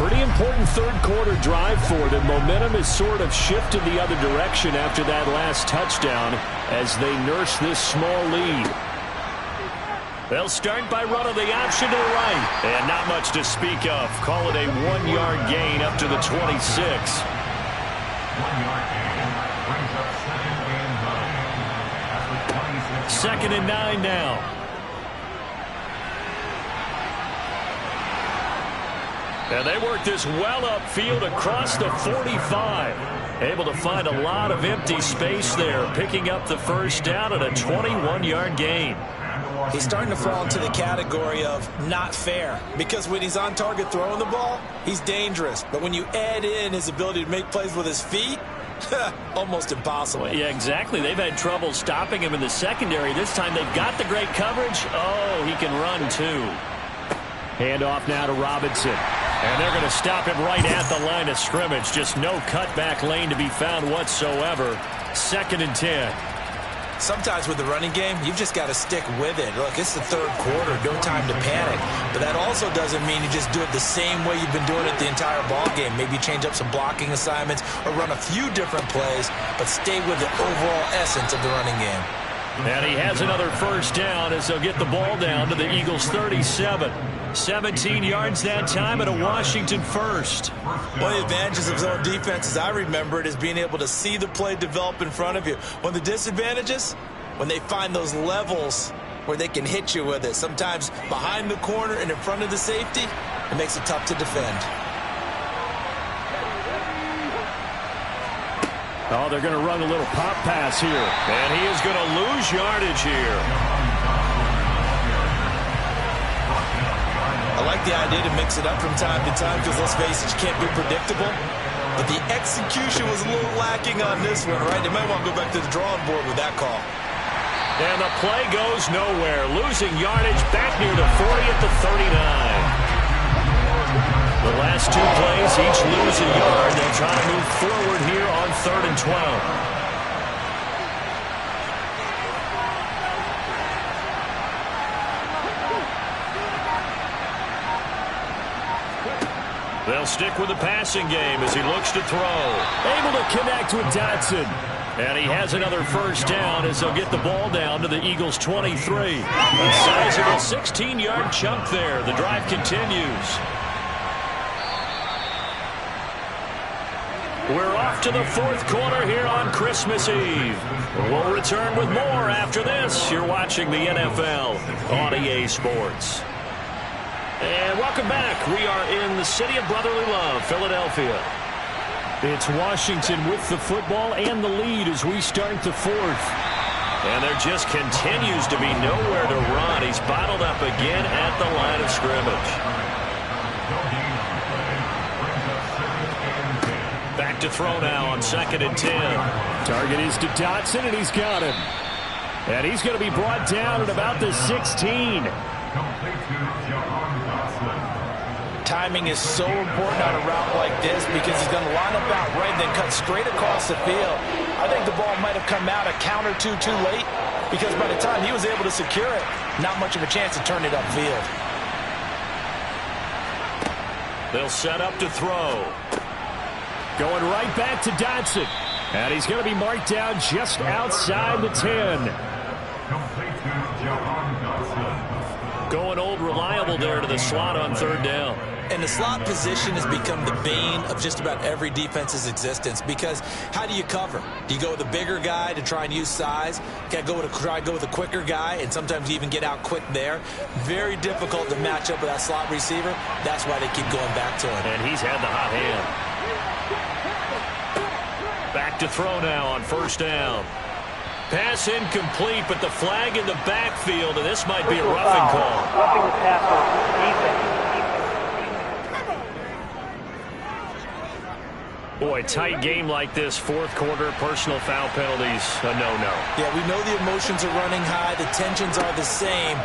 Pretty important third-quarter drive for them. Momentum has sort of shifted the other direction after that last touchdown as they nurse this small lead. They'll start by running the option to the right. And not much to speak of. Call it a 1-yard gain up to the 26. 1 yard gain brings up 2nd and 9 at the 26. 2nd and 9 now. And they work this well upfield across the 45. Able to find a lot of empty space there, picking up the first down at a 21-yard gain. He's starting to fall into the category of not fair, because when he's on target throwing the ball, he's dangerous. But when you add in his ability to make plays with his feet, almost impossible. Well, yeah, exactly. They've had trouble stopping him in the secondary. This time they've got the great coverage. Oh, he can run too. Handoff now to Robinson. And they're going to stop him right at the line of scrimmage. Just no cutback lane to be found whatsoever. 2nd and 10. Sometimes with the running game, you've just got to stick with it. Look, it's the third quarter, no time to panic. But that also doesn't mean you just do it the same way you've been doing it the entire ball game. Maybe change up some blocking assignments or run a few different plays, but stay with the overall essence of the running game. And he has another first down as they'll get the ball down to the Eagles' 37. 17 yards that time and a Washington first. One of the advantages of zone defense, as I remember it, is being able to see the play develop in front of you. One of the disadvantages, when they find those levels where they can hit you with it. Sometimes behind the corner and in front of the safety, it makes it tough to defend. Oh, they're going to run a little pop pass here. And he is going to lose yardage here. I like the idea to mix it up from time to time because, let's face it, you can't be predictable. But the execution was a little lacking on this one, right? They might want to go back to the drawing board with that call. And the play goes nowhere. Losing yardage back near the 40 at the 39. The last 2 plays, each lose a yard. They'll try to move forward here on 3rd and 12. They'll stick with the passing game as he looks to throw. Able to connect with Dotson. And he has another first down as they'll get the ball down to the Eagles' 23. A sizable 16-yard chunk there. The drive continues. We're off to the 4th quarter here on Christmas Eve. We'll return with more after this. You're watching the NFL on EA Sports. And welcome back. We are in the city of brotherly love, Philadelphia. It's Washington with the football and the lead as we start the 4th. And there just continues to be nowhere to run. He's bottled up again at the line of scrimmage. Back to throw now on 2nd and 10. Target is to Dotson, and he's got him. And he's going to be brought down at about the 16. Timing is so important on a route like this because he's going to line up out right and then cut straight across the field. I think the ball might have come out a count or two too late because by the time he was able to secure it, not much of a chance to turn it upfield. They'll set up to throw. Going right back to Dotson. And he's going to be marked down just outside the 10. Going old reliable there to the slot on 3rd down. And the slot position has become the bane of just about every defense's existence because how do you cover? Do you go with a bigger guy to try and use size? Try to go with a quicker guy, and sometimes you even get out quick there. Very difficult to match up with that slot receiver. That's why they keep going back to him. And he's had the hot hand. Back to throw now on 1st down. Pass incomplete, but the flag in the backfield, and this might be a roughing call. Roughing the passer. Boy, tight game like this, 4th quarter, personal foul penalties, a no-no. Yeah, we know the emotions are running high. The tensions are the same.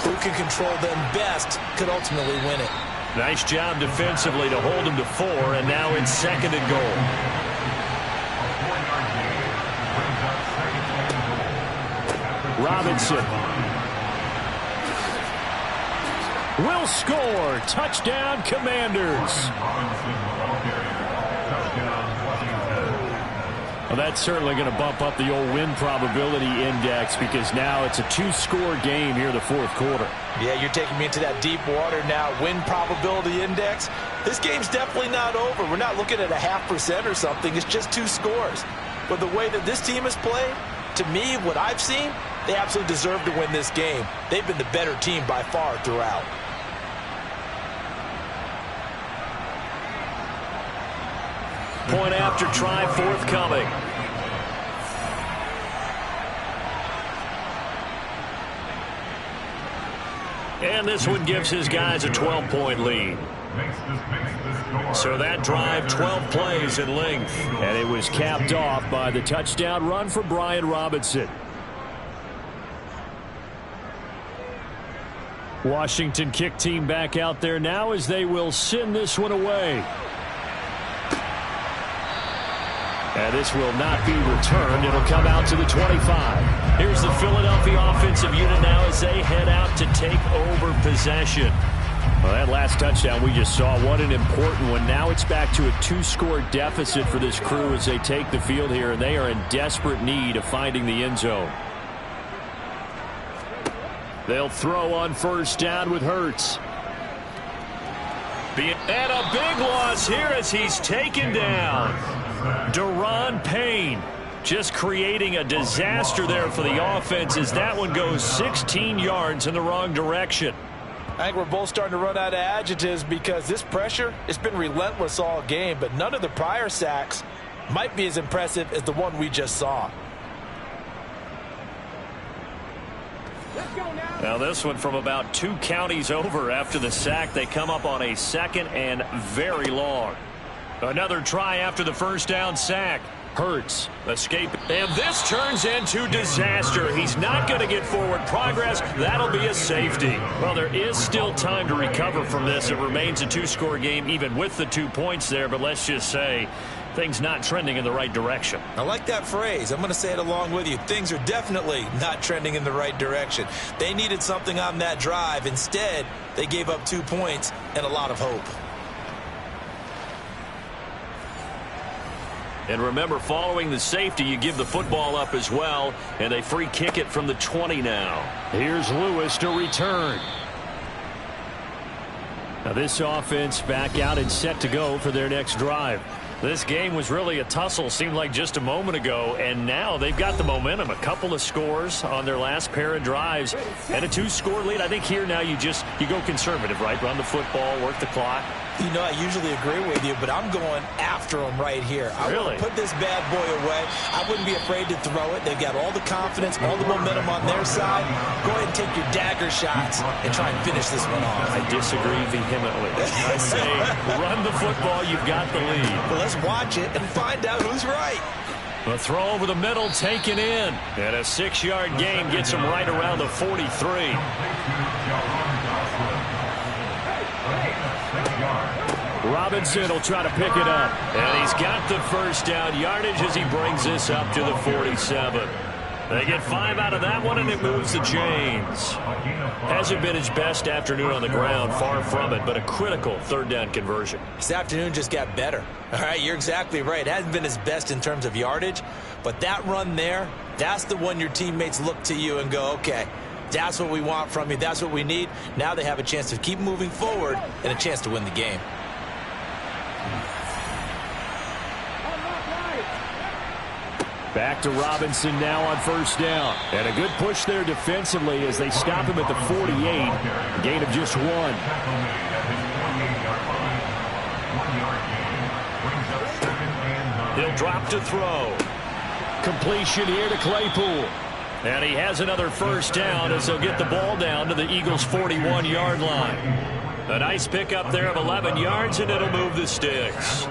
Who can control them best could ultimately win it. Nice job defensively to hold him to 4, and now it's 2nd and goal. Robinson will score. Touchdown, Commanders. Well, that's certainly going to bump up the old win probability index because now it's a 2-score game here in the 4th quarter. Yeah, you're taking me into that deep water now. Win probability index. This game's definitely not over. We're not looking at 0.5% or something. It's just 2 scores. But the way that this team has played, to me, what I've seen, they absolutely deserve to win this game. They've been the better team by far throughout. Point after try forthcoming. And this one gives his guys a 12-point lead. So that drive, 12 plays in length. And it was capped off by the touchdown run for Brian Robinson. Washington kick team back out there now as they will send this one away. And this will not be returned. It'll come out to the 25. Here's the Philadelphia offensive unit now as they head out to take over possession. Well, that last touchdown we just saw, what an important one. Now it's back to a 2-score deficit for this crew as they take the field here, and they are in desperate need of finding the end zone. They'll throw on 1st down with Hurts. And a big loss here as he's taken down. Daron Payne just creating a disaster there for the offense as that one goes 16 yards in the wrong direction. I think we're both starting to run out of adjectives because this pressure, it's been relentless all game, but none of the prior sacks might be as impressive as the one we just saw. Now this one from about 2 counties over after the sack. They come up on a 2nd and very long. Another try after the 1st down sack. Hurts escape, and this turns into disaster. He's not going to get forward progress. That'll be a safety. Well, there is still time to recover from this. It remains a 2-score game even with the 2 points there, but let's just say things not trending in the right direction. I like that phrase. I'm going to say it along with you. Things are definitely not trending in the right direction. They needed something on that drive. Instead, they gave up 2 points and a lot of hope. And remember, following the safety, you give the football up as well, and they free kick it from the 20 now. Here's Lewis to return. Now this offense back out and set to go for their next drive. This game was really a tussle, seemed like just a moment ago, and now they've got the momentum. A couple of scores on their last pair of drives and a 2-score lead. I think here now you go conservative, right? Run the football, work the clock. You know, I usually agree with you, but I'm going after them right here. I want to put this bad boy away. I wouldn't be afraid to throw it. They've got all the confidence, all the momentum on their side. Go ahead and take your dagger shots and try and finish this one off. I disagree vehemently. I say run the football. You've got the lead. Well, let's watch it and find out who's right. The throw over the middle taken in. And a 6-yard gain gets him right around the 43. Robinson will try to pick it up. And he's got the first down yardage as he brings this up to the 47. They get 5 out of that one, and it moves the chains. Hasn't been his best afternoon on the ground, far from it, but a critical third-down conversion. This afternoon just got better. All right, you're exactly right. It hasn't been his best in terms of yardage, but that run there, that's the one your teammates look to you and go, okay, that's what we want from you. That's what we need. Now they have a chance to keep moving forward and a chance to win the game. Back to Robinson now on first down. And a good push there defensively as they stop him at the 48. A gain of just 1. He'll drop to throw. Completion here to Claypool. And he has another first down as they'll get the ball down to the Eagles' 41-yard line. A nice pickup there of 11 yards, and it'll move the sticks.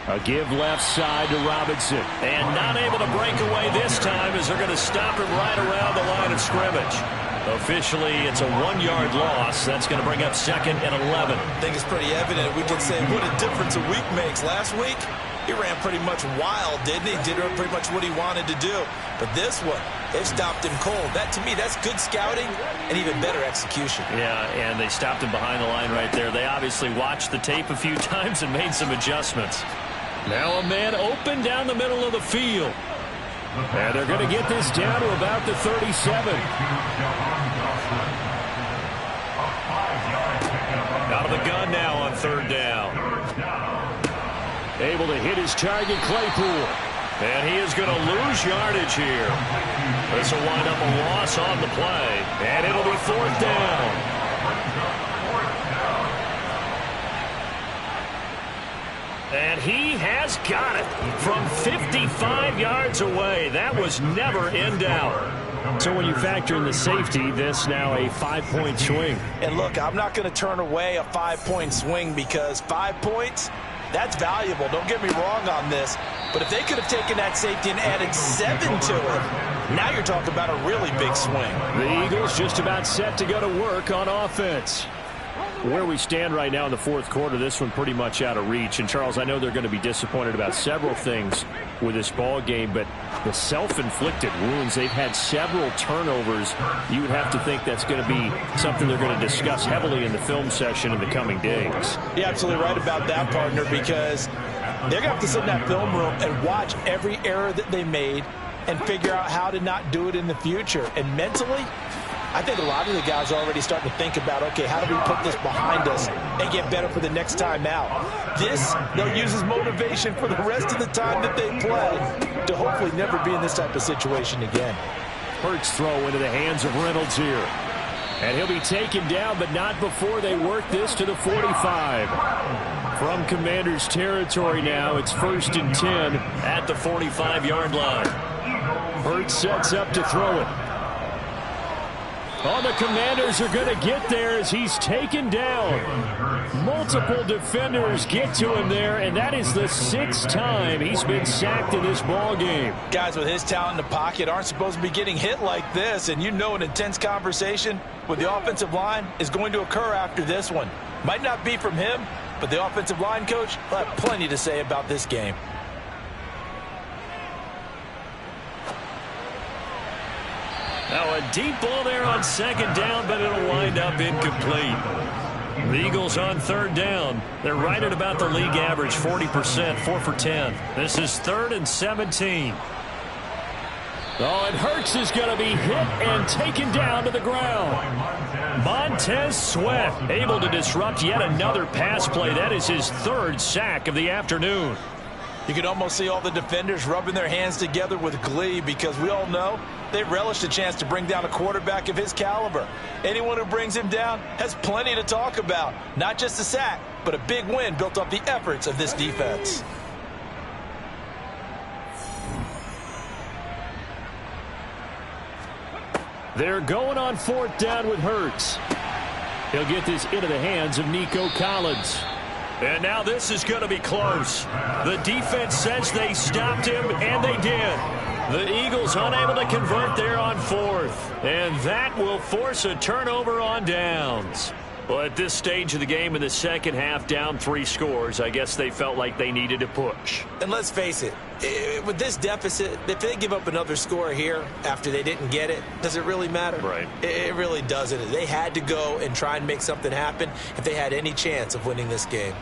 A give left side to Robinson. And not able to break away this time as they're going to stop him right around the line of scrimmage. Officially, it's a 1-yard loss. That's going to bring up 2nd and 11. I think it's pretty evident. We can say what a difference a week makes. Last week, he ran pretty much wild, didn't he? Did pretty much what he wanted to do. But this one, it stopped him cold. That, to me, that's good scouting and even better execution. Yeah, and they stopped him behind the line right there. They obviously watched the tape a few times and made some adjustments. Now a man open down the middle of the field. And they're going to get this down to about the 37. Out of the gun now on third down. Able to hit his target, Claypool. And he is going to lose yardage here. This will wind up a loss on the play. And it'll be 4th down. And he has got it from 55 yards away. That was never in doubt. So when you factor in the safety, this now a 5-point swing. And look, I'm not going to turn away a 5-point swing because 5 points, that's valuable. Don't get me wrong on this. But if they could have taken that safety and added 7 to it, now you're talking about a really big swing. The Eagles just about set to go to work on offense. Where we stand right now in the fourth quarter, this one pretty much out of reach. And, Charles, I know they're going to be disappointed about several things with this ball game, but the self-inflicted wounds, they've had several turnovers. You would have to think that's going to be something they're going to discuss heavily in the film session in the coming days. You're absolutely right about that, partner, because they're going to have to sit in that film room and watch every error that they made and figure out how to not do it in the future. And mentally, I think a lot of the guys are already starting to think about, okay, how do we put this behind us and get better for the next time out? This, they'll use as motivation for the rest of the time that they play to hopefully never be in this type of situation again. Hurts throw into the hands of Reynolds here. And he'll be taken down, but not before they work this to the 45. From Commanders territory now, it's 1st and 10 at the 45-yard line. Hurts sets up to throw it. Oh, the Commanders are going to get there as he's taken down. Multiple defenders get to him there, and that is the 6th time he's been sacked in this ball game. Guys with his talent in the pocket aren't supposed to be getting hit like this, and you know an intense conversation with the offensive line is going to occur after this one. Might not be from him, but the offensive line coach will have plenty to say about this game. Now a deep ball there on 2nd down, but it'll wind up incomplete. The Eagles on 3rd down. They're right at about the league average, 40%, 4 for 10. This is 3rd and 17. Oh, and Hurts is going to be hit and taken down to the ground. Montez Sweat able to disrupt yet another pass play. That is his third sack of the afternoon. You can almost see all the defenders rubbing their hands together with glee because we all know they relish the chance to bring down a quarterback of his caliber. Anyone who brings him down has plenty to talk about. Not just a sack, but a big win built off the efforts of this defense. They're going on fourth down with Hurts. He'll get this into the hands of Nico Collins. And now this is going to be close. The defense says they stopped him, and they did. The Eagles unable to convert there on fourth. And that will force a turnover on downs. Well, at this stage of the game in the second half, down 3 scores, I guess they felt like they needed to push. And let's face it, with this deficit, if they give up another score here after they didn't get it, does it really matter? Right. It really doesn't. They had to go and try and make something happen if they had any chance of winning this game.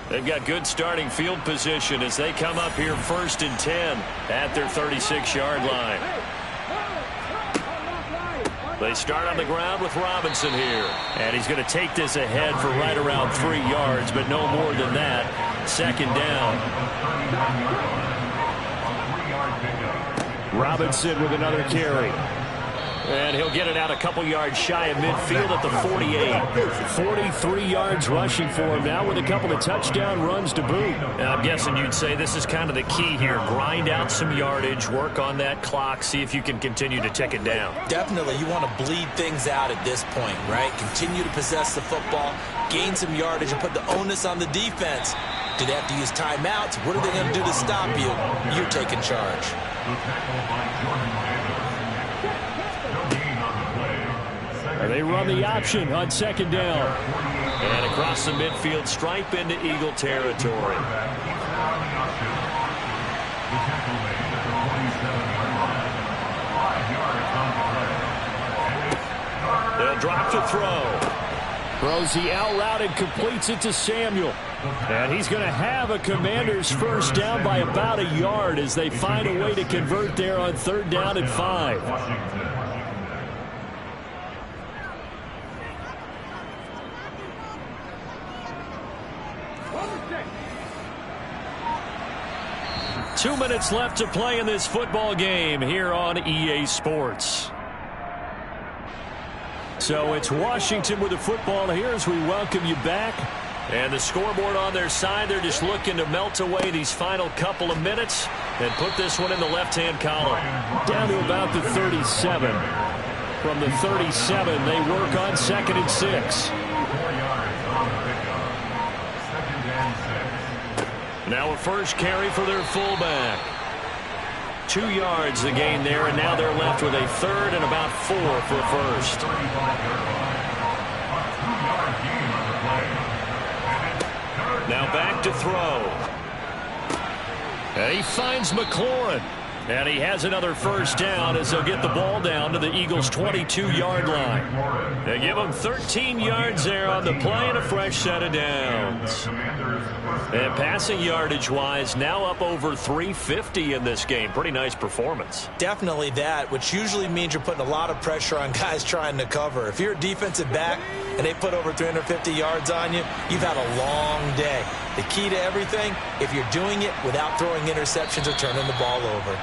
They've got good starting field position as they come up here 1st and 10 at their 36-yard line. They start on the ground with Robinson here. And he's going to take this ahead for right around 3 yards, but no more than that. 2nd down. Robinson with another carry. And he'll get it out a couple yards shy of midfield at the 48. 43 yards rushing for him now with a couple of touchdown runs to boot. Now, I'm guessing you'd say this is kind of the key here. Grind out some yardage, work on that clock, see if you can continue to tick it down. Definitely, you want to bleed things out at this point, right? Continue to possess the football, gain some yardage, and put the onus on the defense. Do they have to use timeouts? What are they going to do to stop you? You're taking charge. They run the option on 2nd down. And across the midfield stripe into Eagle territory. They'll drop to throw. Throws the out route and completes it to Samuel. And he's going to have a Commanders first down by about a yard as they find a way to convert there on 3rd down and 5. 2 minutes left to play in this football game here on EA Sports. So it's Washington with the football here as we welcome you back. And the scoreboard on their side, they're just looking to melt away these final couple of minutes and put this one in the left-hand column. Down to about the 37. From the 37, they work on 2nd and 6. Now a first carry for their fullback. 2 yards the gain there, and now they're left with a 3rd and about 4 for a first. Now back to throw. And he finds McLaurin. And he has another first down as they'll get the ball down to the Eagles' 22-yard line. They give them 13 yards there on the play and a fresh set of downs. And passing yardage-wise, now up over 350 in this game. Pretty nice performance. Definitely that, which usually means you're putting a lot of pressure on guys trying to cover. If you're a defensive back and they put over 350 yards on you, you've had a long day. The key to everything, if you're doing it without throwing interceptions or turning the ball over.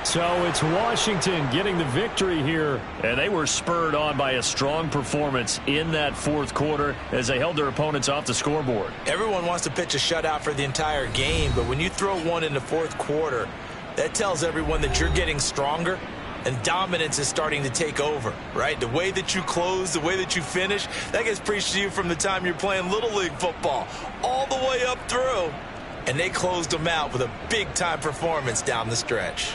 So it's Washington getting the victory here. And they were spurred on by a strong performance in that 4th quarter as they held their opponents off the scoreboard. Everyone wants to pitch a shutout for the entire game, but when you throw one in the 4th quarter, that tells everyone that you're getting stronger and dominance is starting to take over, right? The way that you close, the way that you finish, that gets preached to you from the time you're playing Little League football all the way up through. And they closed them out with a big-time performance down the stretch.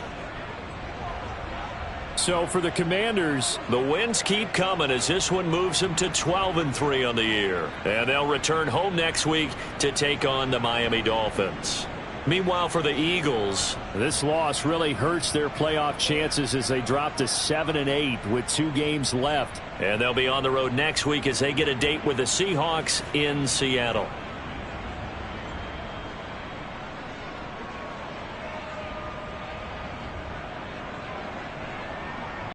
So for the Commanders, the wins keep coming as this one moves them to 12-3 on the year. And they'll return home next week to take on the Miami Dolphins. Meanwhile, for the Eagles, this loss really hurts their playoff chances as they drop to 7-8 with 2 games left. And they'll be on the road next week as they get a date with the Seahawks in Seattle.